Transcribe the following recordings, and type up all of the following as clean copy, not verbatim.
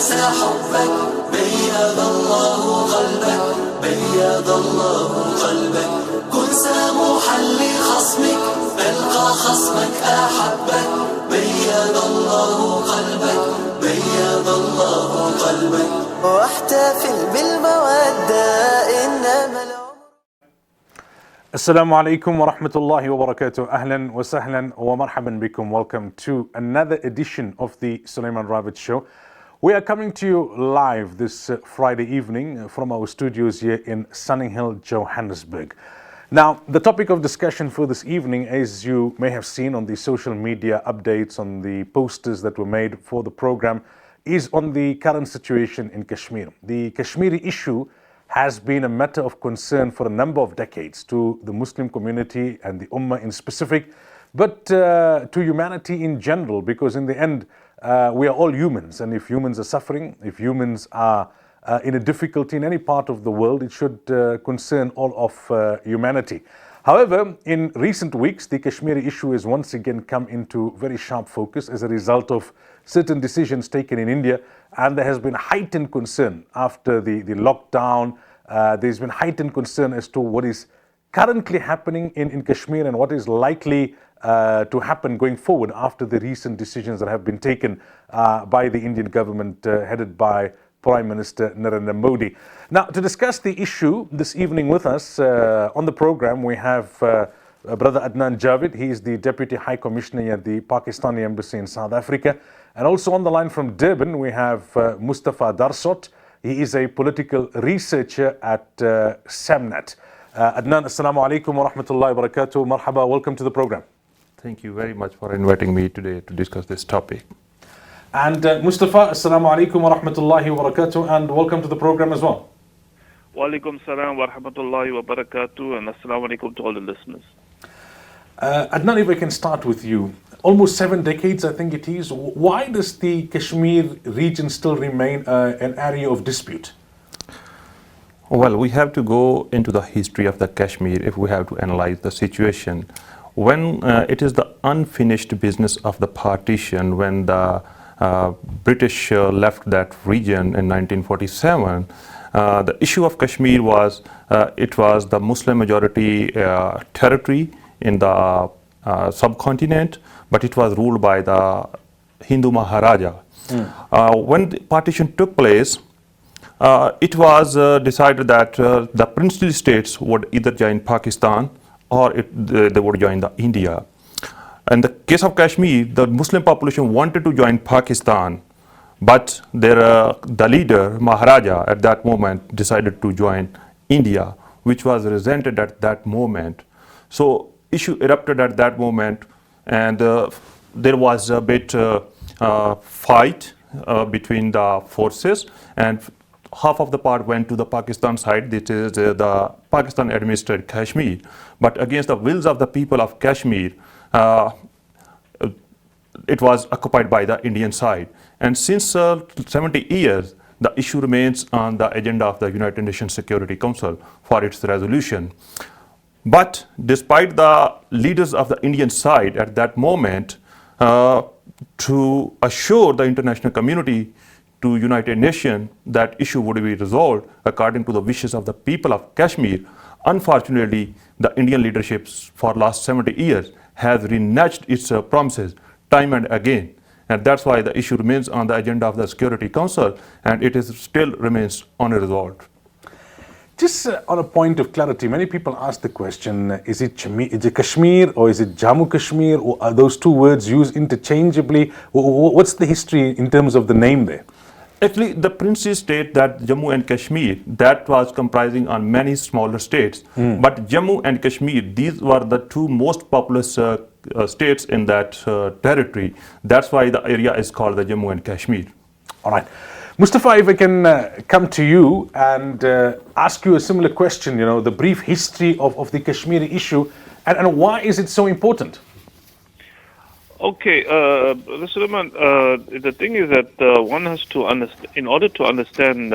عسى حبك بيض الله قلبك بيض الله قلبك كن سموحا لخصمك ألقى خصمك أحبك بيض الله قلبك بيض الله قلبك واحتفل بالمودة إنما Assalamu alaikum wa rahmatullahi wa barakatuh. Ahlan wa sahlan wa marhaban bikum. Welcome to another edition of the Sulaimaan Ravat show. We are coming to you live this Friday evening from our studios here in Sunninghill, Johannesburg. Now, the topic of discussion for this evening, as you may have seen on the social media updates, on the posters that were made for the program, is on the current situation in Kashmir. The Kashmiri issue has been a matter of concern for a number of decades to the Muslim community and the Ummah in specific, but to humanity in general, because in the end, we are all humans, and if humans are suffering, if humans are in a difficulty in any part of the world, it should concern all of humanity. However, in recent weeks, the Kashmiri issue has once again come into very sharp focus as a result of certain decisions taken in India, and there has been heightened concern after the lockdown. There's been heightened concern as to what is currently happening in Kashmir and what is likely to happen going forward after the recent decisions that have been taken by the Indian government headed by Prime Minister Narendra Modi. Now, to discuss the issue this evening with us on the program, we have Brother Adnan Javed. He is the Deputy High Commissioner at the Pakistani Embassy in South Africa. And also on the line from Durban, we have Mustafa Darsot. He is a political researcher at SAMNAT. Adnan, assalamu alaikum wa rahmatullahi wa barakatuh. Marhaba, welcome to the program. Thank you very much for inviting me today to discuss this topic. And Mustafa, assalamu alaikum wa rahmatullahi wa barakatuh, and welcome to the program as well. Wa alaikum salam wa rahmatullahi wa barakatuh, and assalamu alaikum to all the listeners. Adnan, if I can start with you. Almost 7 decades, I think it is. Why does the Kashmir region still remain an area of dispute? Well, we have to go into the history of the Kashmir if we have to analyze the situation. When it is the unfinished business of the partition, when the British left that region in 1947, the issue of Kashmir was, it was the Muslim majority territory in the subcontinent, but it was ruled by the Hindu Maharaja. When the partition took place, it was decided that the princely states would either join Pakistan or they would join the India. In the case of Kashmir, the Muslim population wanted to join Pakistan, but the leader, Maharaja, at that moment decided to join India, which was resented at that moment. So issue erupted at that moment, and there was a bit fight between the forces, and half of the part went to the Pakistan side. This is the Pakistan administered Kashmir, but against the wills of the people of Kashmir, it was occupied by the Indian side. And since 70 years, the issue remains on the agenda of the United Nations Security Council for its resolution. But despite the leaders of the Indian side at that moment to assure the international community to United Nations that issue would be resolved according to the wishes of the people of Kashmir, unfortunately, the Indian leadership for last 70 years has reneged its promises time and again. And that's why the issue remains on the agenda of the Security Council, and it is still remains unresolved. Just on a point of clarity, many people ask the question, is it Kashmir or is it Jammu Kashmir, or are those two words used interchangeably? What's the history in terms of the name there? Actually, the princely state that Jammu and Kashmir, that was comprising on many smaller states. But Jammu and Kashmir, these were the two most populous states in that territory. That's why the area is called the Jammu and Kashmir. All right. Mustafa, if I can come to you and ask you a similar question, the brief history of the Kashmiri issue, and why is it so important? Okay, Sulaiman, the thing is that one has to understand, in order to understand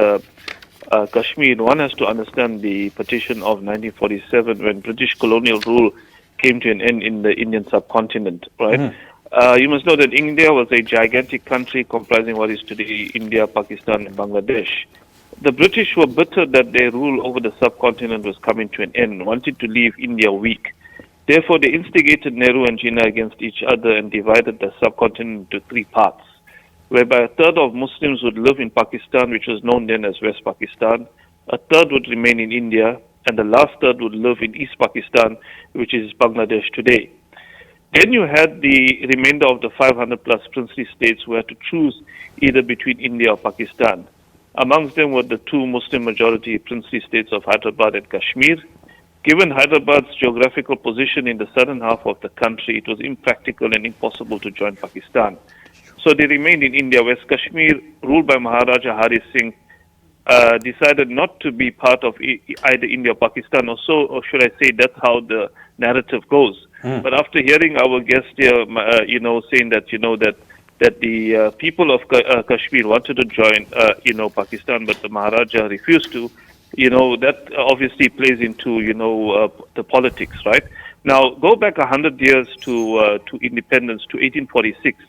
Kashmir, one has to understand the partition of 1947 when British colonial rule came to an end in the Indian subcontinent, right? You must know that India was a gigantic country comprising what is today India, Pakistan, and Bangladesh. The British were bitter that their rule over the subcontinent was coming to an end, wanted to leave India weak. Therefore, they instigated Nehru and Jinnah against each other and divided the subcontinent into three parts, whereby a third of Muslims would live in Pakistan, which was known then as West Pakistan, a third would remain in India, and the last third would live in East Pakistan, which is Bangladesh today. Then you had the remainder of the 500 plus princely states who had to choose either between India or Pakistan. Amongst them were the two Muslim majority princely states of Hyderabad and Kashmir. Given Hyderabad's geographical position in the southern half of the country, it was impractical and impossible to join Pakistan. So they remained in India. West Kashmir, ruled by Maharaja Hari Singh, decided not to be part of either India or Pakistan, or so, or should I say, that's how the narrative goes. But after hearing our guest here, saying that, that the people of Kashmir wanted to join, Pakistan, but the Maharaja refused to, that obviously plays into, the politics, right? Now, go back 100 years to independence, to 1846,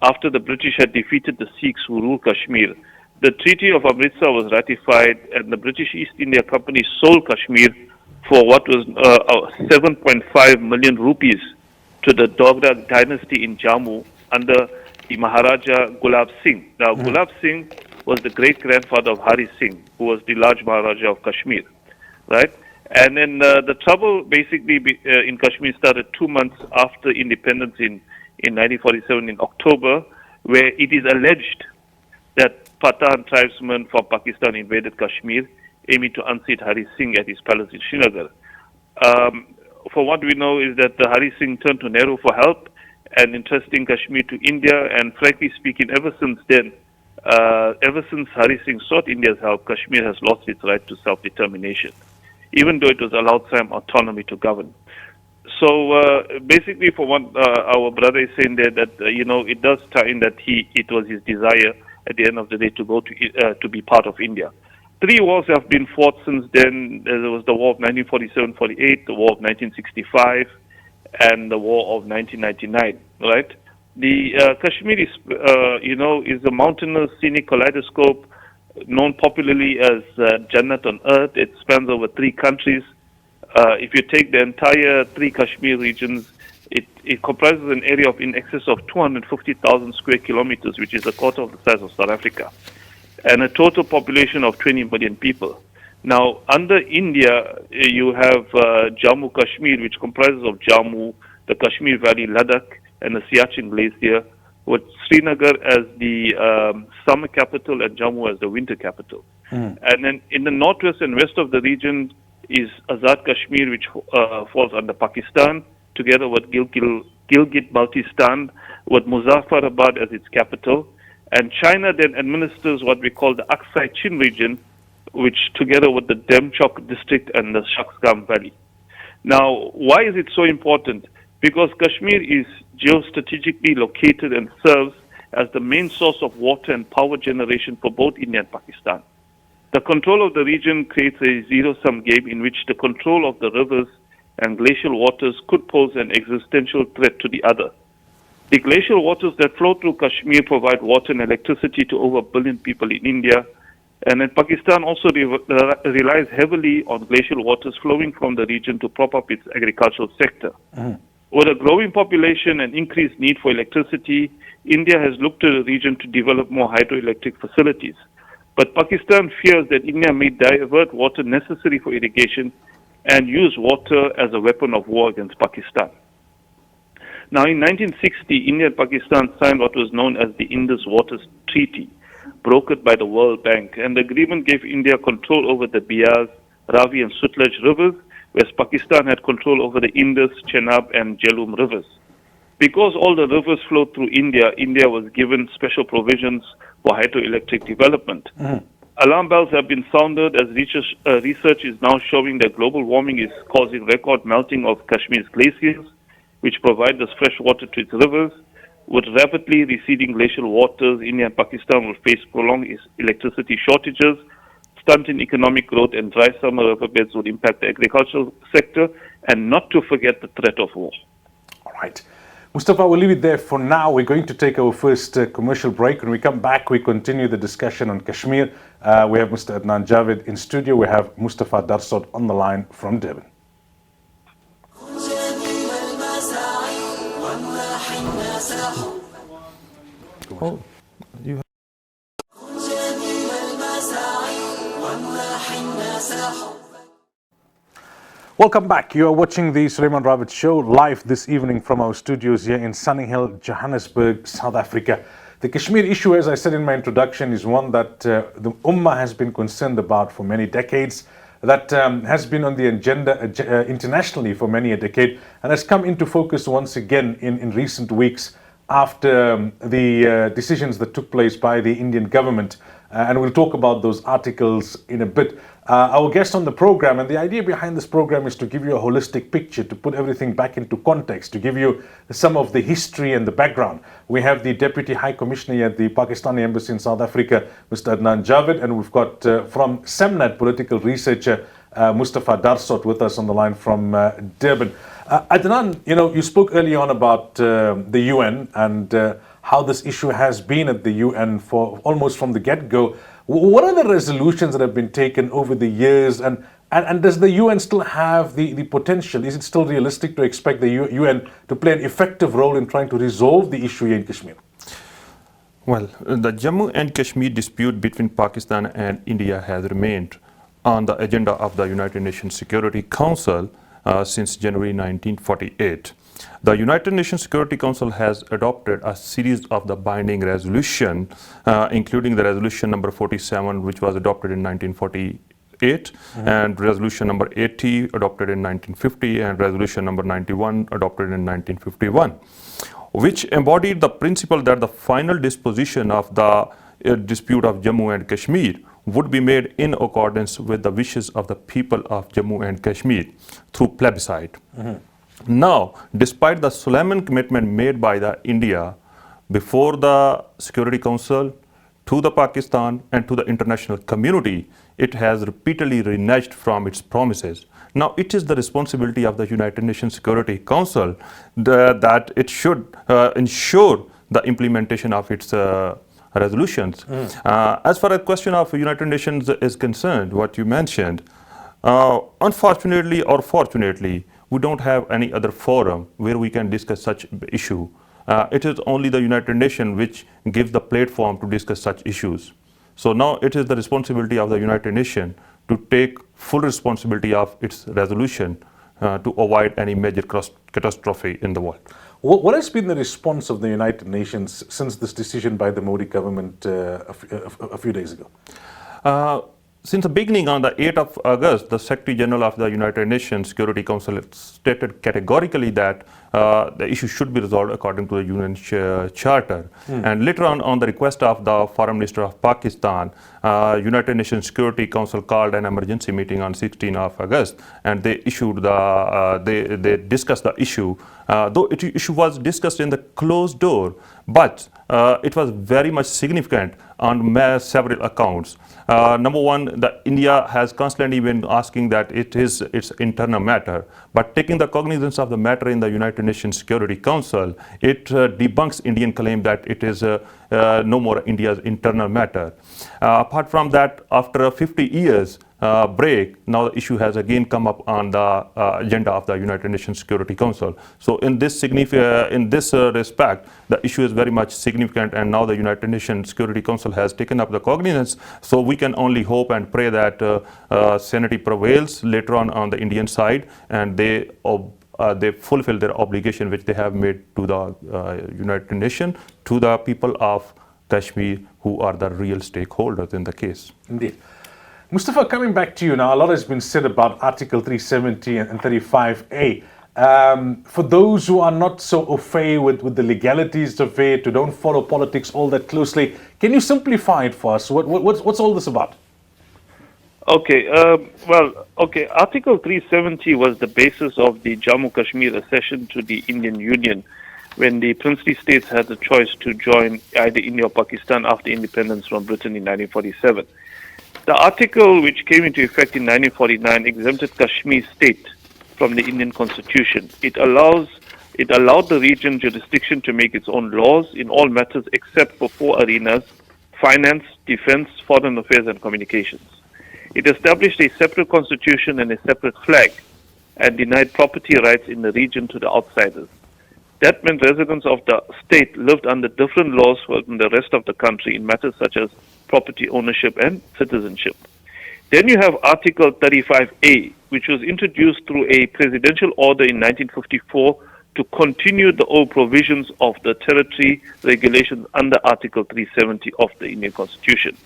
after the British had defeated the Sikhs who ruled Kashmir. The Treaty of Amritsar was ratified, and the British East India Company sold Kashmir for what was 7.5 million rupees to the Dogra dynasty in Jammu under the Maharaja Gulab Singh. Now, Gulab Singh was the great-grandfather of Hari Singh, who was the large Maharaja of Kashmir, right? And then the trouble basically in Kashmir started 2 months after independence in 1947 in October, where it is alleged that Pathan tribesmen from Pakistan invaded Kashmir, aiming to unseat Hari Singh at his palace in Srinagar. For what we know is that Hari Singh turned to Nehru for help and entrusting Kashmir to India, and frankly speaking, ever since then, ever since Hari Singh sought India's help, Kashmir has lost its right to self-determination, even though it was allowed some autonomy to govern. So basically, for what our brother is saying there, that it does tie in that it was his desire at the end of the day to go to be part of India. 3 wars have been fought since then. There was the war of 1947-48, the war of 1965, and the war of 1999. Right? The Kashmir is a mountainous scenic kaleidoscope known popularly as Jannat on Earth. It spans over 3 countries. If you take the entire 3 Kashmir regions, it comprises an area of in excess of 250,000 square kilometers, which is a quarter of the size of South Africa, and a total population of 20 million people. Now, under India, you have Jammu Kashmir, which comprises of Jammu, the Kashmir Valley, Ladakh, and the Siachen Glacier, with Srinagar as the summer capital and Jammu as the winter capital. And then in the northwest and west of the region is Azad Kashmir, which falls under Pakistan, together with Gilgit-Baltistan, with Muzaffarabad as its capital. And China then administers what we call the Aksai Chin region, which together with the Demchok district and the Shaksgam Valley. Now, why is it so important? Because Kashmir is geostrategically located and serves as the main source of water and power generation for both India and Pakistan. The control of the region creates a zero-sum game in which the control of the rivers and glacial waters could pose an existential threat to the other. The glacial waters that flow through Kashmir provide water and electricity to over 1 billion people in India, and then Pakistan also relies heavily on glacial waters flowing from the region to prop up its agricultural sector. With a growing population and increased need for electricity, India has looked to the region to develop more hydroelectric facilities. But Pakistan fears that India may divert water necessary for irrigation and use water as a weapon of war against Pakistan. Now, in 1960, India and Pakistan signed what was known as the Indus Waters Treaty, brokered by the World Bank, and the agreement gave India control over the Beas, Ravi and Sutlej rivers, whereas Pakistan had control over the Indus, Chenab and Jhelum rivers. Because all the rivers flow through India, India was given special provisions for hydroelectric development. Alarm bells have been sounded as research is now showing that global warming is causing record melting of Kashmir's glaciers, which provide this fresh water to its rivers. With rapidly receding glacial waters, India and Pakistan will face prolonged electricity shortages, stunting economic growth, and dry summer riverbeds would impact the agricultural sector, and not to forget the threat of war. All right. Mustafa, we'll leave it there for now. We're going to take our first commercial break. When we come back, we continue the discussion on Kashmir. We have Mr. Adnan Javed in studio. We have Mustafa Darsot on the line from Durban. Oh, you Welcome back. You are watching the Sulaimaan Ravat show live this evening from our studios here in Sunny Hill, Johannesburg, South Africa. The Kashmir issue, as I said in my introduction, is one that the Ummah has been concerned about for many decades, that has been on the agenda internationally for many a decade, and has come into focus once again in recent weeks after the decisions that took place by the Indian government. And we'll talk about those articles in a bit. Our guest on the program, and the idea behind this program is to give you a holistic picture, to put everything back into context, to give you some of the history and the background. We have the Deputy High Commissioner at the Pakistani Embassy in South Africa, Mr. Adnan Javed, and we've got from SEMNAT political researcher Mustafa Darsot with us on the line from Durban. Adnan, you spoke early on about the UN and how this issue has been at the UN for almost from the get-go. What are the resolutions that have been taken over the years, and does the UN still have the potential? Is it still realistic to expect the UN to play an effective role in trying to resolve the issue here in Kashmir? Well, the Jammu and Kashmir dispute between Pakistan and India has remained on the agenda of the United Nations Security Council since January 1948. The United Nations Security Council has adopted a series of the binding resolution, including the resolution number 47, which was adopted in 1948, and resolution number 80 adopted in 1950, and resolution number 91 adopted in 1951, which embodied the principle that the final disposition of the dispute of Jammu and Kashmir would be made in accordance with the wishes of the people of Jammu and Kashmir through plebiscite. Now, despite the Sulaimaan commitment made by the India before the Security Council, to the Pakistan and to the international community, it has repeatedly reneged from its promises. Now, it is the responsibility of the United Nations Security Council that it should ensure the implementation of its resolutions. As far as the question of United Nations is concerned, what you mentioned, unfortunately or fortunately, we don't have any other forum where we can discuss such issue. It is only the United Nations which gives the platform to discuss such issues. So now it is the responsibility of the United Nations to take full responsibility of its resolution to avoid any major catastrophe in the world. What has been the response of the United Nations since this decision by the Modi government a few days ago? Since the beginning, on the 8th of August, the Secretary General of the United Nations Security Council stated categorically that the issue should be resolved according to the UN Charter. And later on the request of the Foreign Minister of Pakistan, United Nations Security Council called an emergency meeting on 16th of August, and they issued they discussed the issue. Though the issue was discussed in the closed door, but it was very much significant on several accounts. Number one, India has constantly been asking that it is its internal matter, but taking the cognizance of the matter in the United Nations Security Council, it debunks Indian claim that it is no more India's internal matter. Apart from that, after 50 years break, now the issue has again come up on the agenda of the United Nations Security Council. So in this respect, the issue is very much significant, and now the United Nations Security Council has taken up the cognizance. So we can only hope and pray that sanity prevails later on the Indian side, and they fulfill their obligation which they have made to the United Nations, to the people of Kashmir, who are the real stakeholders in the case. Indeed. Mustafa, coming back to you now, a lot has been said about Article 370 and 35A. For those who are not so au fait with the legalities of it, who don't follow politics all that closely, can you simplify it for us? What's all this about? Okay, Article 370 was the basis of the Jammu Kashmir accession to the Indian Union, when the princely states had the choice to join either India or Pakistan after independence from Britain in 1947. The article, which came into effect in 1949, exempted Kashmir state from the Indian constitution. It allows It allowed the region jurisdiction to make its own laws in all matters except for four arenas: finance, defense, foreign affairs, and communications. It established a separate constitution and a separate flag, and denied property rights in the region to the outsiders. That meant residents of the state lived under different laws from the rest of the country in matters such as property ownership and citizenship. Then you have Article 35A, which was introduced through a presidential order in 1954 to continue the old provisions of the territory regulations under Article 370 of the Indian Constitution.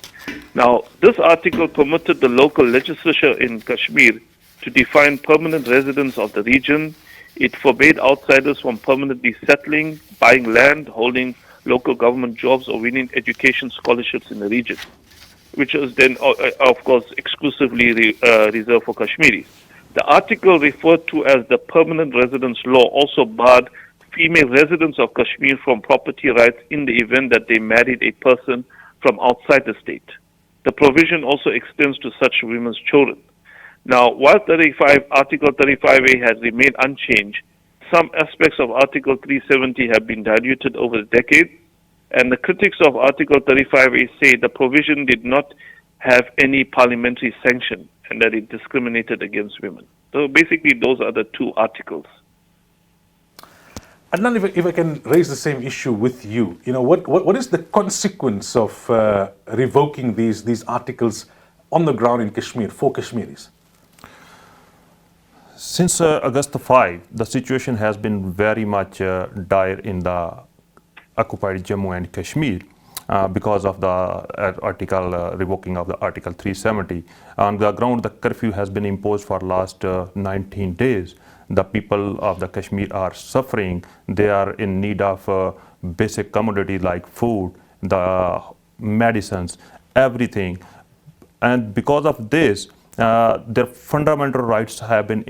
Now, this article permitted the local legislature in Kashmir to define permanent residents of the region. It forbade outsiders from permanently settling, buying land, holding local government jobs, or winning education scholarships in the region, which was then, of course, exclusively reserved for Kashmiris. The article referred to as the Permanent Residence Law also barred female residents of Kashmir from property rights in the event that they married a person from outside the state. The provision also extends to such women's children. Now, while Article 35A has remained unchanged, some aspects of Article 370 have been diluted over the decades, and the critics of Article 35A say the provision did not have any parliamentary sanction and that it discriminated against women. So basically, those are the two articles. Adnan, if I can raise the same issue with you, what is the consequence of revoking these articles on the ground in Kashmir for Kashmiris? Since August 5, the situation has been very much dire in the occupied Jammu and Kashmir because of the revoking of the Article 370. On the ground, the curfew has been imposed for last 19 days. The people of the Kashmir are suffering. They are in need of basic commodities like food, the medicines, everything. And because of this, their fundamental rights have been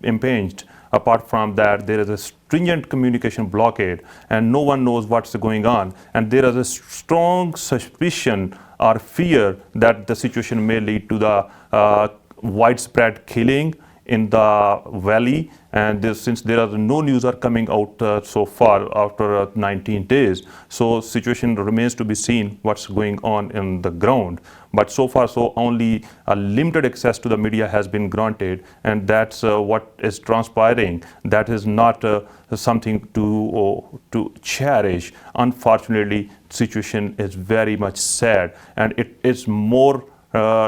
impinged. Apart from that, there is a stringent communication blockade and no one knows what's going on. And there is a strong suspicion or fear that the situation may lead to the widespread killing in the valley. And since there are no news are coming out so far after 19 days, so situation remains to be seen what's going on in the ground. But so far, so only a limited access to the media has been granted, and that's what is transpiring. That is not something to cherish. Unfortunately, situation is very much sad, and it is more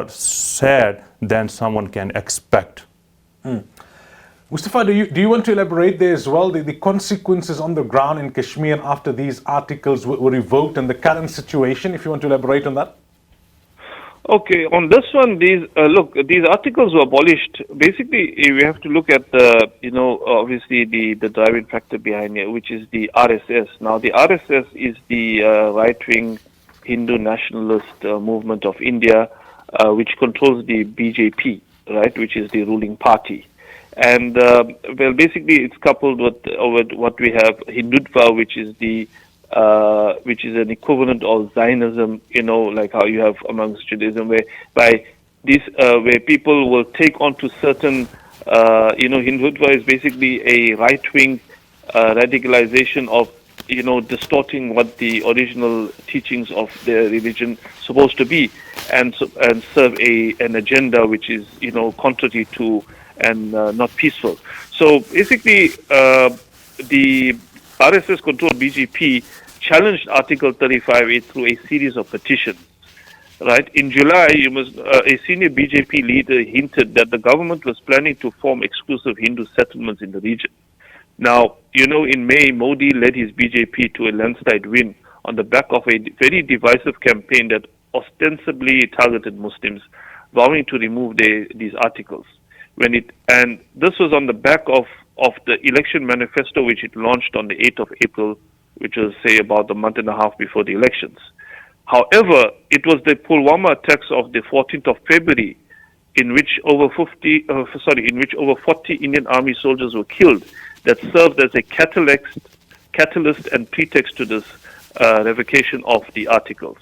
sad than someone can expect. Mustafa, do you want to elaborate there as well, the consequences on the ground in Kashmir after these articles were revoked and the current situation, if you want to elaborate on that? Okay, on this one, these articles were abolished. Basically, we have to look at obviously the driving factor behind it, which is the RSS. Now, the RSS is the right-wing Hindu nationalist movement of India, which controls the BJP, right, which is the ruling party. And basically, it's coupled with what we have Hindutva, which is an equivalent of Zionism, like how you have amongst Judaism, where people will take on to certain, Hindutva is basically a right-wing radicalization of, distorting what the original teachings of their religion supposed to be, and serve an agenda which is, contrary to and not peaceful. So basically, the RSS-controlled BJP challenged Article 35A through a series of petitions. Right in July, a senior BJP leader hinted that the government was planning to form exclusive Hindu settlements in the region. Now, in May, Modi led his BJP to a landslide win on the back of a very divisive campaign that ostensibly targeted Muslims, vowing to remove these articles. And this was on the back of the election manifesto, which it launched on the 8th of April, which was, say, about a month and a half before the elections. However, it was the Pulwama attacks of the 14th of February, in which over 40 Indian Army soldiers were killed, that served as a catalyst and pretext to this revocation of the articles.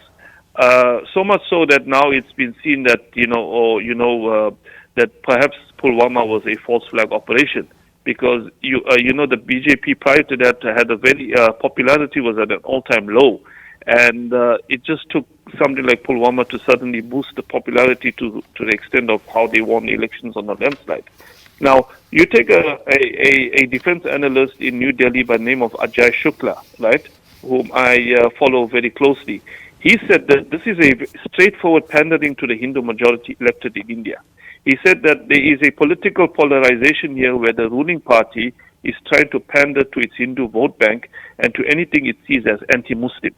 So much so that now it's been seen that that perhaps Pulwama was a false flag operation, because the BJP prior to that had a very popularity was at an all-time low, and it just took something like Pulwama to suddenly boost the popularity to the extent of how they won the elections on a landslide. Now, you take a defense analyst in New Delhi by the name of Ajay Shukla, right, whom I follow very closely. He said that this is a straightforward pandering to the Hindu majority elected in India. He said that there is a political polarization here where the ruling party is trying to pander to its Hindu vote bank and to anything it sees as anti-Muslim.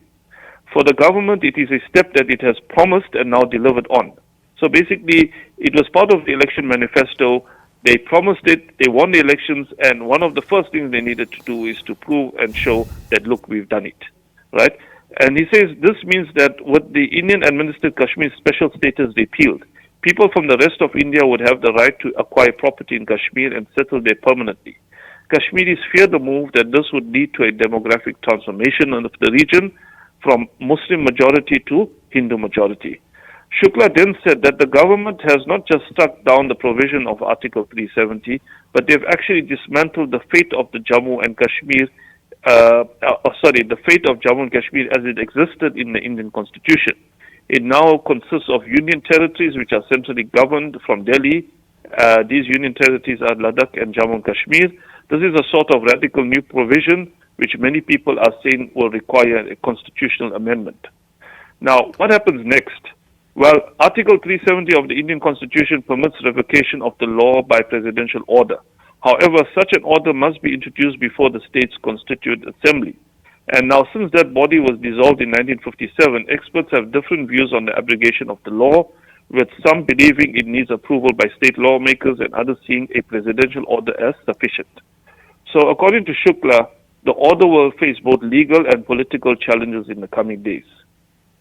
For the government, it is a step that it has promised and now delivered on. So basically, it was part of the election manifesto. They promised it, they won the elections, and one of the first things they needed to do is to prove and show that, look, we've done it, right? And he says this means that with the Indian-administered Kashmir special status repealed, people from the rest of India would have the right to acquire property in Kashmir and settle there permanently. Kashmiris fear the move that this would lead to a demographic transformation of the region from Muslim majority to Hindu majority. Shukla then said that the government has not just struck down the provision of Article 370, but they've actually dismantled the fate of the Jammu and Kashmir, the fate of Jammu and Kashmir as it existed in the Indian Constitution. It now consists of union territories which are centrally governed from Delhi. These union territories are Ladakh and Jammu and Kashmir. This is a sort of radical new provision which many people are saying will require a constitutional amendment. Now, what happens next? Well, Article 370 of the Indian Constitution permits revocation of the law by presidential order. However, such an order must be introduced before the state's constituent assembly. And now, since that body was dissolved in 1957, experts have different views on the abrogation of the law, with some believing it needs approval by state lawmakers and others seeing a presidential order as sufficient. So, according to Shukla, the order will face both legal and political challenges in the coming days.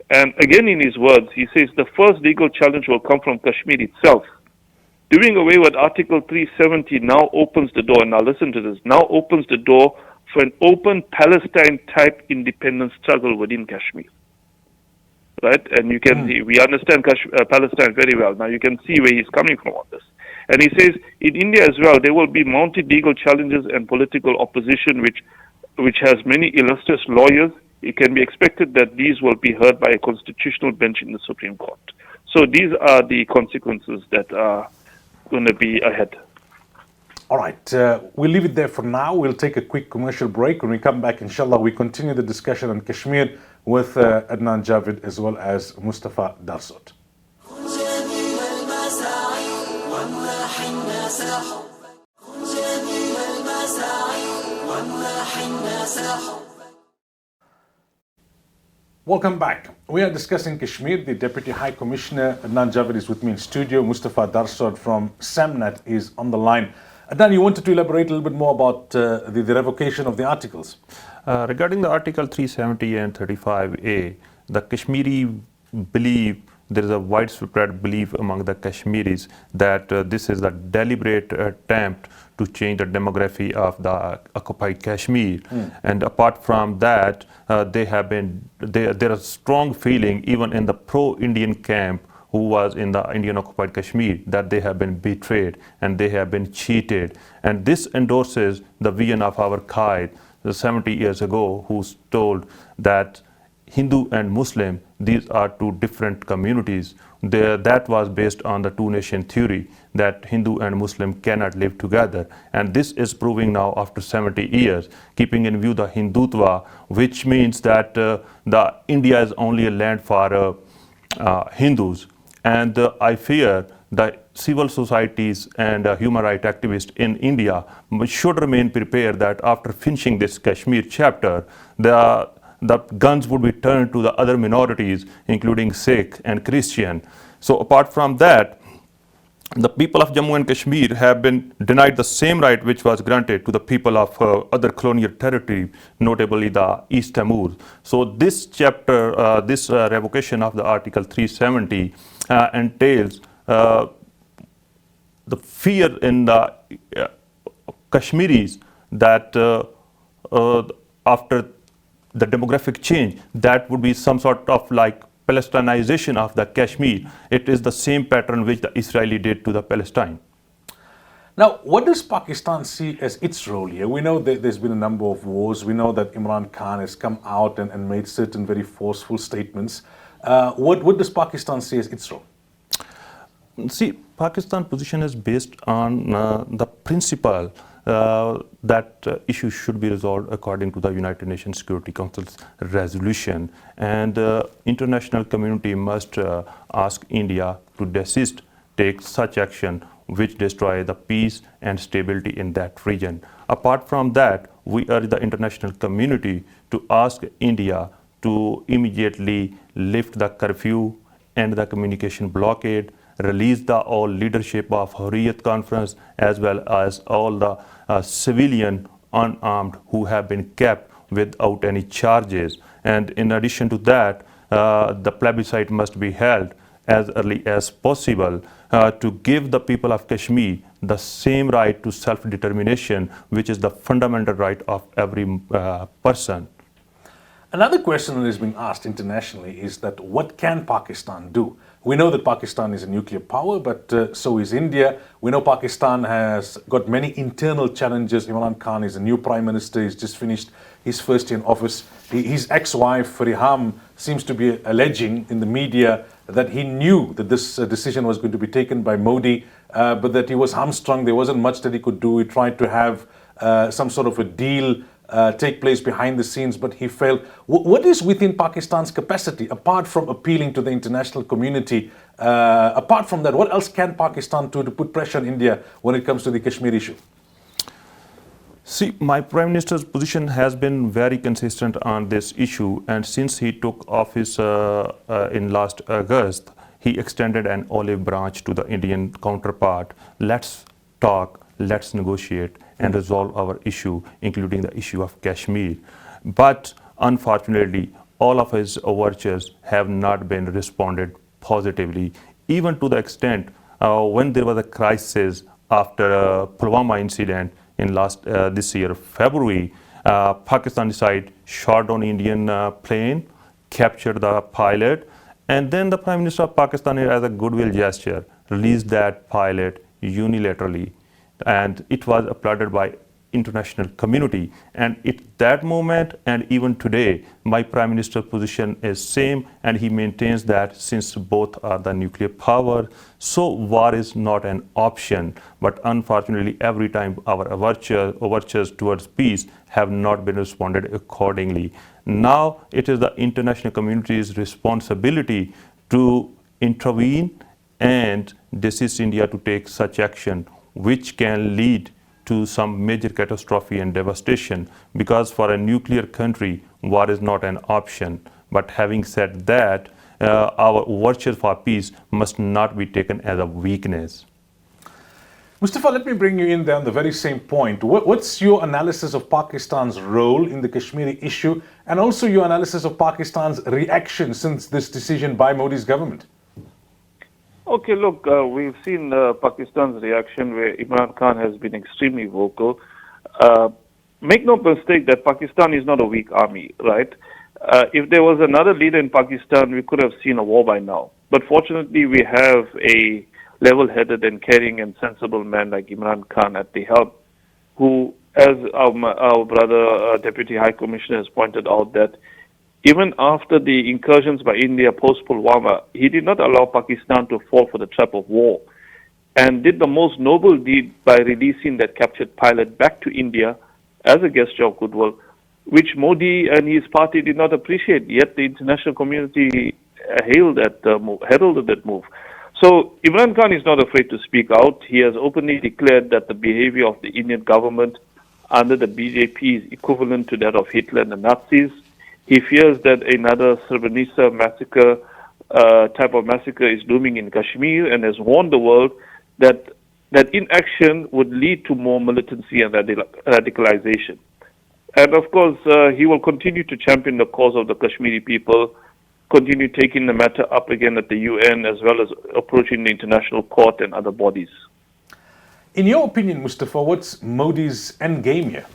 And again, in his words, he says the first legal challenge will come from Kashmir itself. Doing away with Article 370 now opens the door, and now listen to this, now opens the door for an open Palestine-type independence struggle within Kashmir. Right? And you can see, we understand Palestine very well. Now you can see where he's coming from on this. And he says, in India as well, there will be mounted legal challenges and political opposition, which has many illustrious lawyers. It can be expected that these will be heard by a constitutional bench in the Supreme Court. So these are the consequences that are going to be ahead. All right, we'll leave it there for now. We'll take a quick commercial break. When we come back, inshallah, we continue the discussion on Kashmir with Adnan Javid as well as Mustafa Darsot. Welcome back. We are discussing Kashmir. The Deputy High Commissioner Adnan Javid is with me in studio. Mustafa Darsot from SAMNAT is on the line. Adnan, you wanted to elaborate a little bit more about the revocation of the articles. Regarding the Article 370 and 35A, the Kashmiri believe, there is a widespread belief among the Kashmiris that this is a deliberate attempt to change the demography of the occupied Kashmir. And apart from that, there is strong feeling even in the pro-Indian camp who was in the Indian occupied Kashmir that they have been betrayed and they have been cheated. And this endorses the vision of our Qaid 70 years ago, who told that Hindu and Muslim, these are two different communities. That was based on the two-nation theory that Hindu and Muslim cannot live together. And this is proving now after 70 years, keeping in view the Hindutva, which means that the India is only a land for Hindus. And I fear that civil societies and human rights activists in India should remain prepared that after finishing this Kashmir chapter, the guns would be turned to the other minorities, including Sikh and Christian. So apart from that, the people of Jammu and Kashmir have been denied the same right which was granted to the people of other colonial territory, notably the East Timor. So this chapter, this revocation of the Article 370 entails the fear in the Kashmiris that after the demographic change, that would be some sort of like Palestinization of the Kashmir. It is the same pattern which the Israeli did to the Palestine. Now, what does Pakistan see as its role here? We know that there's been a number of wars. We know that Imran Khan has come out and made certain very forceful statements. What does Pakistan see as its role? See, Pakistan's position is based on the principle that issues should be resolved according to the United Nations Security Council's resolution, and international community must ask India to desist, take such action which destroy the peace and stability in that region. Apart from that, we urge the international community to ask India to immediately lift the curfew, end the communication blockade, release the all leadership of Hurriyat Conference, as well as all the civilian unarmed who have been kept without any charges. And in addition to that, the plebiscite must be held as early as possible to give the people of Kashmir the same right to self-determination, which is the fundamental right of every person. Another question that is being asked internationally is that what can Pakistan do? We know that Pakistan is a nuclear power, but so is India. We know Pakistan has got many internal challenges. Imran Khan is a new prime minister. He's just finished his first year in office. His ex-wife, Riham, seems to be alleging in the media that he knew that this decision was going to be taken by Modi, but that he was hamstrung. There wasn't much that he could do. He tried to have some sort of a deal take place behind the scenes, but he failed. What is within Pakistan's capacity, apart from appealing to the international community? Apart from that, what else can Pakistan do to put pressure on India when it comes to the Kashmir issue? See, my Prime Minister's position has been very consistent on this issue, and since he took office in last August, he extended an olive branch to the Indian counterpart. Let's talk, let's negotiate and resolve our issue, including the issue of Kashmir. But unfortunately, all of his overtures have not been responded positively, even to the extent when there was a crisis after Pulwama incident in this year, February, Pakistan decided shot on Indian plane, captured the pilot, and then the Prime Minister of Pakistan, as a goodwill gesture, released that pilot unilaterally. And it was applauded by international community. And at that moment and even today, my Prime Minister's position is same, and he maintains that since both are the nuclear power, so war is not an option. But unfortunately, every time our overtures towards peace have not been responded accordingly. Now it is the international community's responsibility to intervene and desist India to take such action which can lead to some major catastrophe and devastation, because for a nuclear country, war is not an option. But having said that, our overtures for peace must not be taken as a weakness. Mustafa, let me bring you in there on the very same point. What's your analysis of Pakistan's role in the Kashmiri issue, and also your analysis of Pakistan's reaction since this decision by Modi's government? Okay, look, we've seen Pakistan's reaction where Imran Khan has been extremely vocal. Make no mistake that Pakistan is not a weak army, right? If there was another leader in Pakistan, we could have seen a war by now. But fortunately, we have a level-headed and caring and sensible man like Imran Khan at the helm, who, as our brother Deputy High Commissioner has pointed out, that even after the incursions by India post-Pulwama, he did not allow Pakistan to fall for the trap of war, and did the most noble deed by releasing that captured pilot back to India as a gesture of goodwill, which Modi and his party did not appreciate, yet the international community heralded that move. So Imran Khan is not afraid to speak out. He has openly declared that the behavior of the Indian government under the BJP is equivalent to that of Hitler and the Nazis. He fears that another Srebrenica massacre, type of massacre, is looming in Kashmir, and has warned the world that inaction would lead to more militancy and radicalization. And of course, he will continue to champion the cause of the Kashmiri people, continue taking the matter up again at the UN, as well as approaching the international court and other bodies. In your opinion, Mustafa, what's Modi's end game here?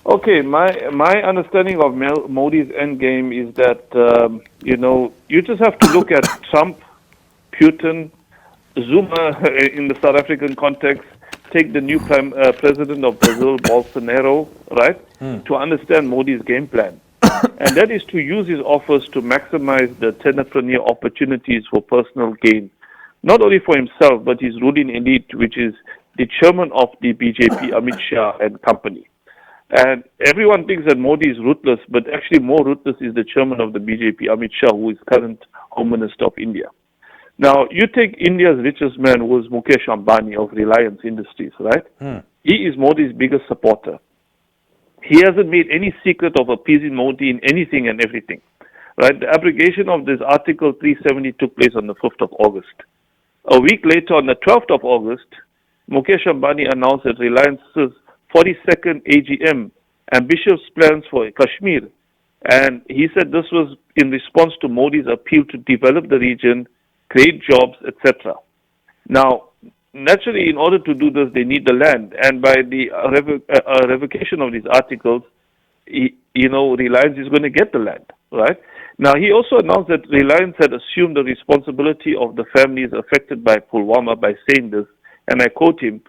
Okay, my understanding of Modi's end game is that, you just have to look at Trump, Putin, Zuma, in the South African context, take the new president of Brazil, Bolsonaro, right, to understand Modi's game plan. And that is to use his office to maximize the tenderpreneur opportunities for personal gain, not only for himself, but his ruling elite, which is the chairman of the BJP, Amit Shah and company. And everyone thinks that Modi is ruthless, but actually more ruthless is the chairman of the BJP, Amit Shah, who is current Home Minister of India. Now, you take India's richest man, who is Mukesh Ambani of Reliance Industries, right? He is Modi's biggest supporter. He hasn't made any secret of appeasing Modi in anything and everything, right? The abrogation of this Article 370 took place on the 5th of August. A week later, on the 12th of August, Mukesh Ambani announced that Reliance's 42nd AGM ambitious plans for Kashmir, and he said this was in response to Modi's appeal to develop the region, create jobs, etc. Now, naturally, in order to do this, they need the land, and by the revocation of these articles, Reliance is going to get the land, right? Now, he also announced that Reliance had assumed the responsibility of the families affected by Pulwama by saying this, and I quote him,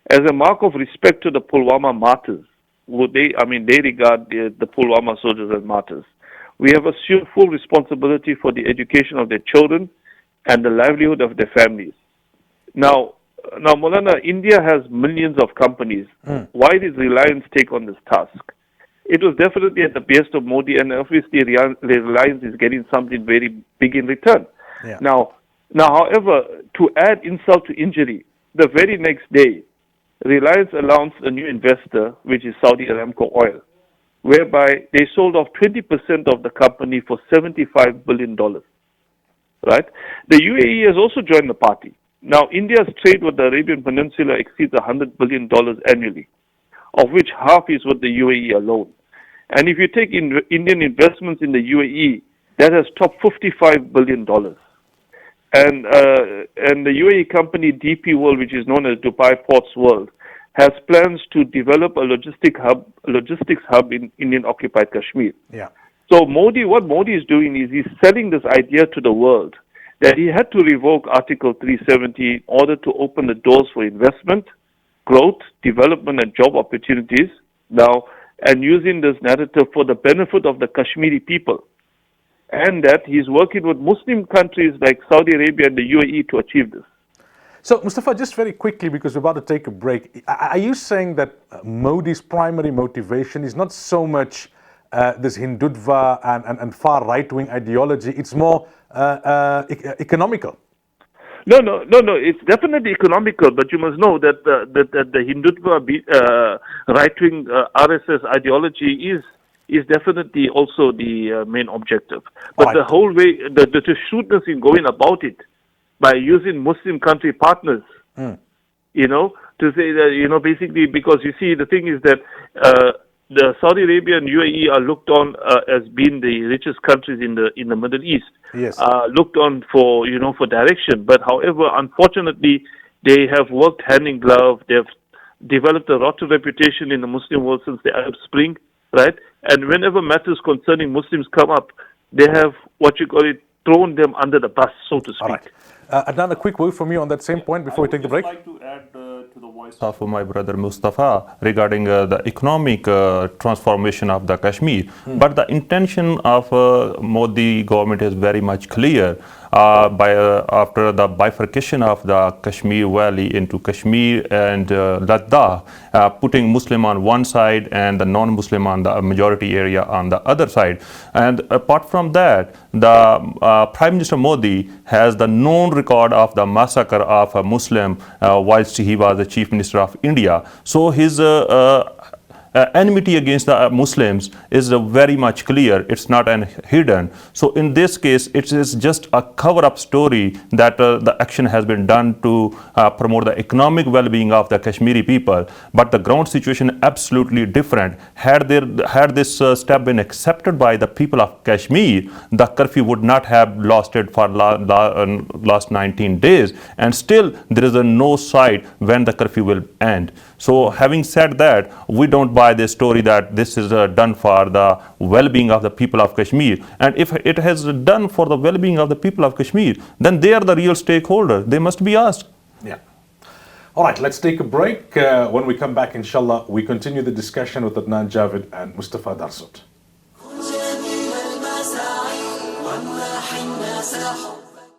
"As a mark of respect to the Pulwama martyrs," they regard the Pulwama soldiers as martyrs, "we have assumed full responsibility for the education of their children and the livelihood of their families." Now, Moulana, India has millions of companies. Why did Reliance take on this task? It was definitely at the behest of Modi, and obviously Reliance is getting something very big in return. Yeah. Now, however, to add insult to injury, the very next day, Reliance announced a new investor, which is Saudi Aramco Oil, whereby they sold off 20% of the company for $75 billion. Right? The UAE has also joined the party. Now, India's trade with the Arabian Peninsula exceeds $100 billion annually, of which half is with the UAE alone. And if you take Indian investments in the UAE, that has topped $55 billion. And the UAE company DP World, which is known as Dubai Ports World, has plans to develop a logistics hub in Indian-occupied Kashmir. Yeah. So what Modi is doing is he's selling this idea to the world that he had to revoke Article 370 in order to open the doors for investment, growth, development, and job opportunities now, and using this narrative for the benefit of the Kashmiri people. And that he's working with Muslim countries like Saudi Arabia and the UAE to achieve this. So, Mustafa, just very quickly, because we're about to take a break, are you saying that Modi's primary motivation is not so much this Hindutva and far right-wing ideology, it's more economical? No. It's definitely economical, but you must know that the Hindutva right-wing RSS ideology is definitely also the main objective. But Right. the whole way, the shrewdness in going about it by using Muslim country partners, to say that, basically, because you see, the thing is that the Saudi Arabia and UAE are looked on as being the richest countries in the Middle East. Yes. Looked on for direction, but however, unfortunately, they have worked hand in glove. They have developed a rotten reputation in the Muslim world since the Arab Spring, right? And whenever matters concerning Muslims come up, they have thrown them under the bus, so to speak. All right. Another quick word from you on that same point before we take the break. I would just like to add to the voice of my brother Mustafa regarding the economic transformation of the Kashmir. But the intention of Modi government is very much clear. After the bifurcation of the Kashmir Valley into Kashmir and Ladakh, putting Muslim on one side and the non-Muslim on the majority area on the other side. And apart from that, the Prime Minister Modi has the known record of the massacre of a Muslim whilst he was the Chief Minister of India. So his enmity against the Muslims is very much clear. It's not hidden. So in this case, it is just a cover-up story that the action has been done to promote the economic well-being of the Kashmiri people. But the ground situation absolutely different. Had this step been accepted by the people of Kashmir, the curfew would not have lasted for last 19 days. And still, there is no sight when the curfew will end. So having said that, we don't buy this story that this is done for the well-being of the people of Kashmir. And if it has done for the well-being of the people of Kashmir, then they are the real stakeholder. They must be asked. Yeah. All right, let's take a break. When we come back, inshallah, we continue the discussion with Adnan Javid and Mustafa Darsut. جميل المساعي وامنح الناس حبك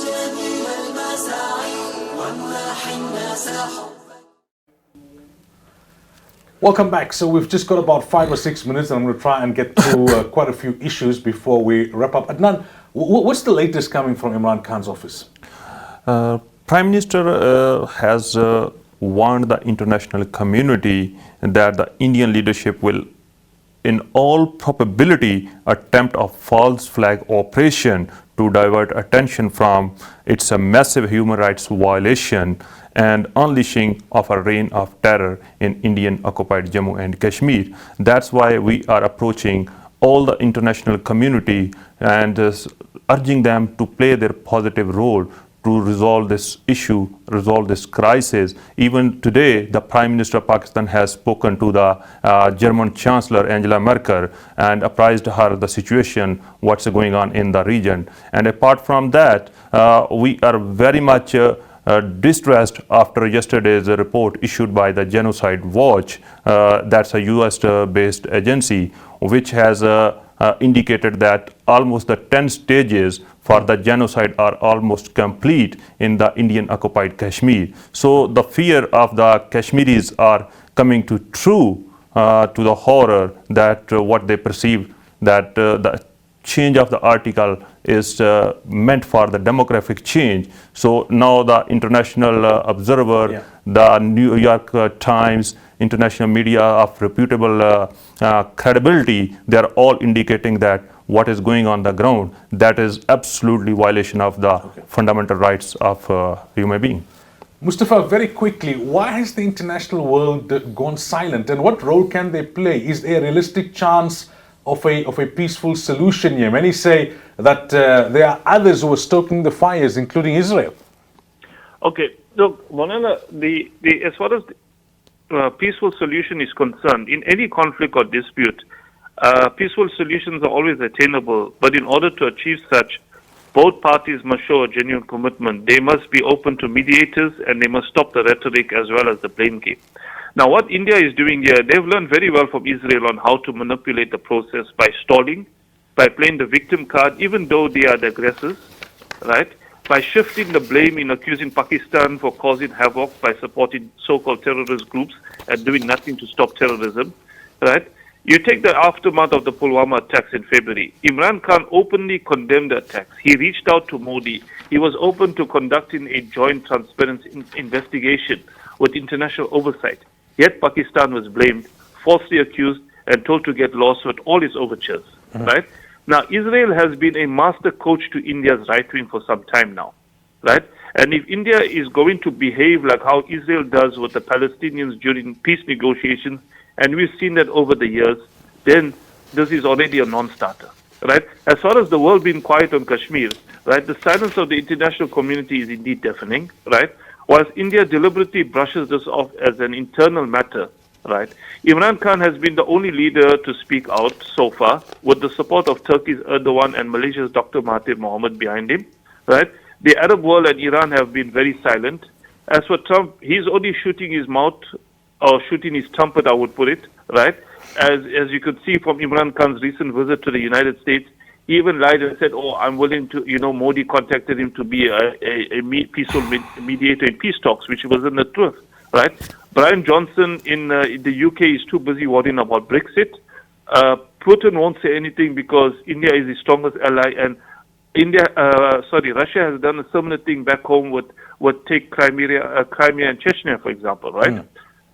جميل المساعي وامنح الناس حبك. Welcome back. So we've just got about 5 or 6 minutes, and I'm going to try and get through quite a few issues before we wrap up. Adnan, what's the latest coming from Imran Khan's office? Prime Minister has warned the international community that the Indian leadership will, in all probability, attempt a false flag operation to divert attention from its a massive human rights violation and unleashing of a reign of terror in Indian occupied Jammu and Kashmir. That's why we are approaching all the international community and urging them to play their positive role to resolve this issue, resolve this crisis. Even today, the Prime Minister of Pakistan has spoken to the German Chancellor Angela Merkel and apprised her the situation, what's going on in the region. And apart from that, we are very much distressed after yesterday's report issued by the Genocide Watch. That's a US-based agency, which has indicated that almost the 10 stages for the genocide are almost complete in the Indian occupied Kashmir. So the fear of the Kashmiris are coming to true to the horror that what they perceive that the change of the article is meant for the demographic change. So now the international observer, the New York Times, international media of reputable credibility, they are all indicating that what is going on the ground, that is absolutely violation of the fundamental rights of human being. Mustafa, very quickly, why has the international world gone silent, and what role can they play? Is there a realistic chance of a peaceful solution here? Many say that there are others who are stoking the fires, including Israel. Okay, look, Moulana, as far as the peaceful solution is concerned, in any conflict or dispute, peaceful solutions are always attainable, but in order to achieve such, both parties must show a genuine commitment. They must be open to mediators, and they must stop the rhetoric as well as the blame game. Now, what India is doing here, they've learned very well from Israel on how to manipulate the process by stalling, by playing the victim card, even though they are the aggressors, right? By shifting the blame in accusing Pakistan for causing havoc by supporting so-called terrorist groups and doing nothing to stop terrorism, right? You take the aftermath of the Pulwama attacks in February. Imran Khan openly condemned the attacks. He reached out to Modi. He was open to conducting a joint transparent investigation with international oversight. Yet Pakistan was blamed, falsely accused, and told to get lost with all its overtures, right? Now, Israel has been a master coach to India's right wing for some time now, right? And if India is going to behave like how Israel does with the Palestinians during peace negotiations, and we've seen that over the years, then this is already a non-starter, right? As far as the world being quiet on Kashmir, right, the silence of the international community is indeed deafening, right? Whilst India deliberately brushes this off as an internal matter, right, Imran Khan has been the only leader to speak out so far, with the support of Turkey's Erdogan and Malaysia's Dr. Mahathir Mohamad behind him, right? The Arab world and Iran have been very silent. As for Trump, he's only shooting his mouth, or shooting his trumpet, I would put it, right? As you could see from Imran Khan's recent visit to the United States, he even lied and said, "Oh, I'm willing to." Modi contacted him to be a peaceful mediator in peace talks, which wasn't the truth, right? Brian Johnson in the UK is too busy worrying about Brexit. Putin won't say anything because India is his strongest ally, and Russia has done a similar thing back home with take Crimea and Chechnya, for example, right? Mm.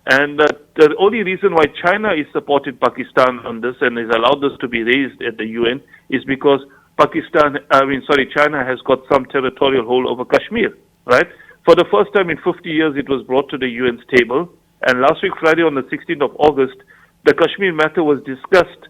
And the only reason why China is supporting Pakistan on this and has allowed this to be raised at the UN is because China has got some territorial hold over Kashmir, right? For the first time in 50 years, it was brought to the UN's table. And last week, Friday, on the 16th of August, the Kashmir matter was discussed,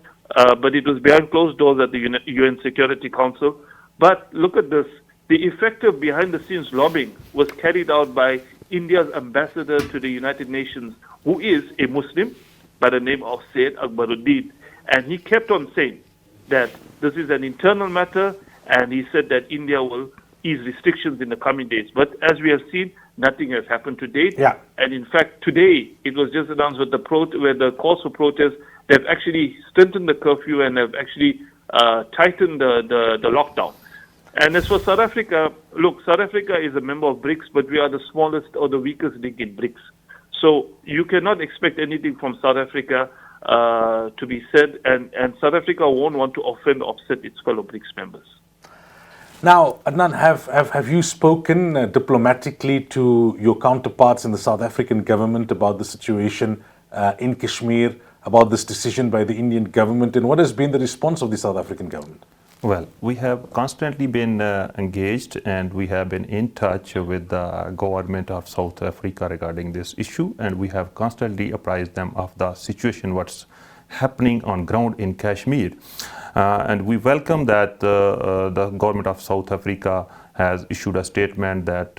but it was behind closed doors at the UN Security Council. But look at this. The effective behind-the-scenes lobbying was carried out by India's ambassador to the United Nations, who is a Muslim by the name of Sayyid Akbaruddin. And he kept on saying that this is an internal matter, and he said that India will ease restrictions in the coming days. But as we have seen, nothing has happened to date. Yeah. And in fact, today, it was just announced with where the calls for protest, they've actually strengthened the curfew and have actually tightened the lockdown. And as for South Africa, look, South Africa is a member of BRICS, but we are the smallest or the weakest link in BRICS. So you cannot expect anything from South Africa to be said, and South Africa won't want to offend or upset its fellow BRICS members. Now, Adnan, have you spoken diplomatically to your counterparts in the South African government about the situation in Kashmir, about this decision by the Indian government, and what has been the response of the South African government? Well, we have constantly been engaged, and we have been in touch with the government of South Africa regarding this issue, and we have constantly apprised them of the situation, what's happening on ground in Kashmir. And we welcome that the government of South Africa has issued a statement that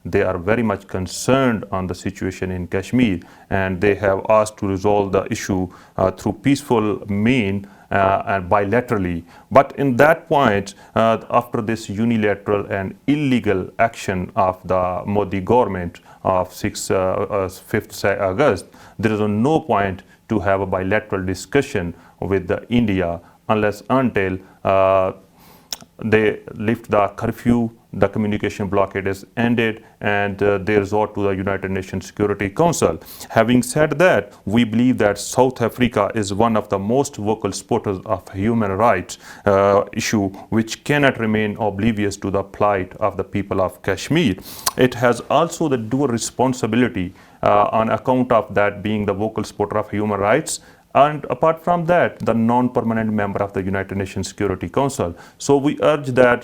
they are very much concerned on the situation in Kashmir, and they have asked to resolve the issue through peaceful means and bilaterally. But in that point, after this unilateral and illegal action of the Modi government of 5th August, there is no point to have a bilateral discussion with India unless until they lift the curfew, the communication blockade is ended, and they resort to the United Nations Security Council. Having said that, we believe that South Africa is one of the most vocal supporters of human rights issue, which cannot remain oblivious to the plight of the people of Kashmir. It has also the dual responsibility on account of that being the vocal supporter of human rights, and apart from that, the non-permanent member of the United Nations Security Council. So we urge that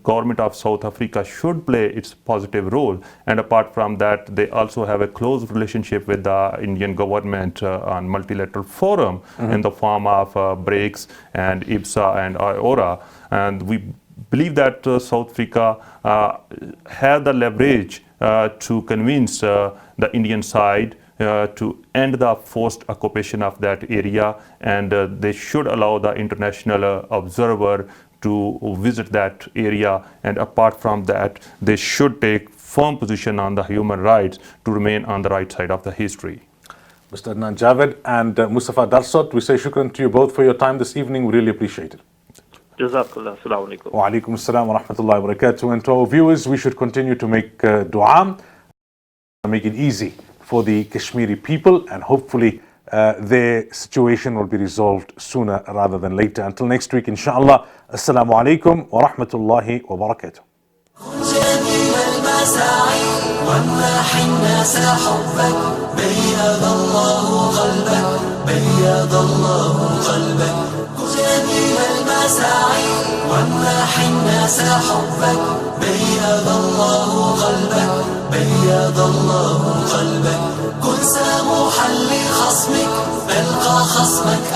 government of South Africa should play its positive role, and apart from that, they also have a close relationship with the Indian government on multilateral forum in the form of BRICS and IBSA and IORA. And we believe that South Africa have the leverage to convince the Indian side to end the forced occupation of that area, and they should allow the international observer to visit that area, and apart from that, they should take firm position on the human rights to remain on the right side of the history. Mr. Adnan Javed and Mustafa Darsot, we say shukran to you both for your time this evening. We really appreciate it. Jazakallah. Assalamu alaikum. Wa alaikum assalam wa rahmatullahi wa barakatuh. And to our viewers, we should continue to make dua, make it easy for the Kashmiri people, and hopefully their situation will be resolved sooner rather than later. Until next week, inshallah. Assalamu alaikum wa rahmatullahi wa barakatuh. جميل المساعي وامنح الناس حبك بيض الله قلبك بيض الله قلبك جميل المساعي وامنح الناس حبك بيض الله قلبك بيض الله قلبك كن سموحا لخصمك ألقى خصمك